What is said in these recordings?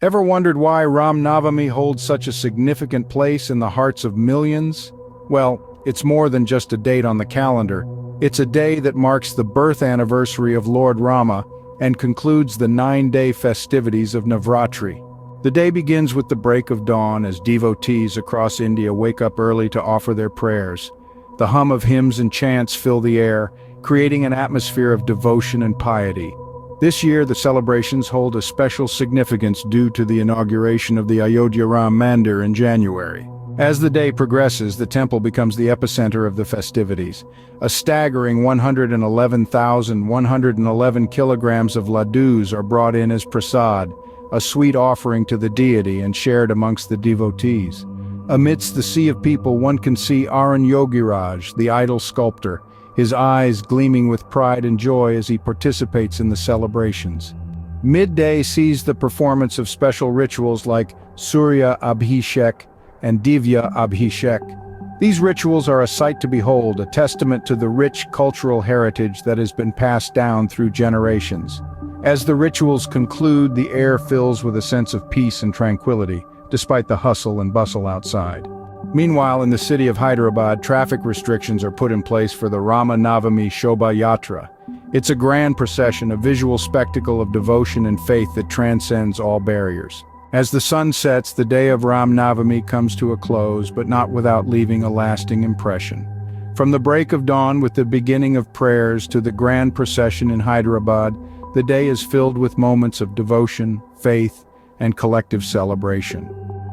Ever wondered why Ram Navami holds such a significant place in the hearts of millions? Well, it's more than just a date on the calendar. It's a day that marks the birth anniversary of Lord Rama and concludes the 9-day festivities of Navaratri. The day begins with the break of dawn as devotees across India wake up early to offer their prayers. The hum of hymns and chants fill the air, creating an atmosphere of devotion and piety. This year, the celebrations hold a special significance due to the inauguration of the Ayodhya Ram Mandir in January. As the day progresses, the temple becomes the epicenter of the festivities. A staggering 111,111 kilograms of laddoos are brought in as prasad, a sweet offering to the deity and shared amongst the devotees. Amidst the sea of people, one can see Arun Yogiraj, the idol sculptor, his eyes gleaming with pride and joy as he participates in the celebrations. Midday sees the performance of special rituals like Surya Abhishek and Divya Abhishek. These rituals are a sight to behold, a testament to the rich cultural heritage that has been passed down through generations. As the rituals conclude, the air fills with a sense of peace and tranquility, despite the hustle and bustle outside. Meanwhile, in the city of Hyderabad, traffic restrictions are put in place for the Ram Navami Shobha Yatra. It's a grand procession, a visual spectacle of devotion and faith that transcends all barriers. As the sun sets, the day of Ram Navami comes to a close, but not without leaving a lasting impression. From the break of dawn with the beginning of prayers to the grand procession in Hyderabad, the day is filled with moments of devotion, faith, and collective celebration.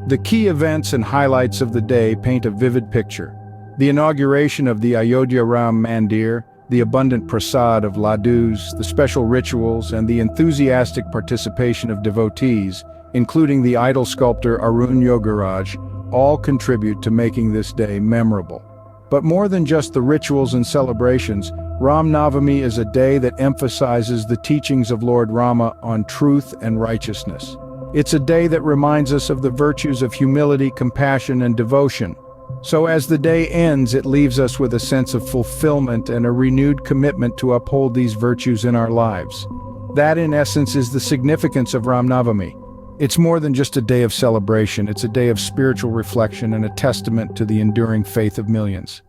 The key events and highlights of the day paint a vivid picture. The inauguration of the Ayodhya Ram Mandir, the abundant prasad of laddoos, the special rituals, and the enthusiastic participation of devotees, including the idol sculptor Arun Yogiraj, all contribute to making this day memorable. But more than just the rituals and celebrations, Ram Navami is a day that emphasizes the teachings of Lord Rama on truth and righteousness. It's a day that reminds us of the virtues of humility, compassion, and devotion. So as the day ends, it leaves us with a sense of fulfillment and a renewed commitment to uphold these virtues in our lives. That, in essence, is the significance of Ram Navami. It's more than just a day of celebration, it's a day of spiritual reflection and a testament to the enduring faith of millions.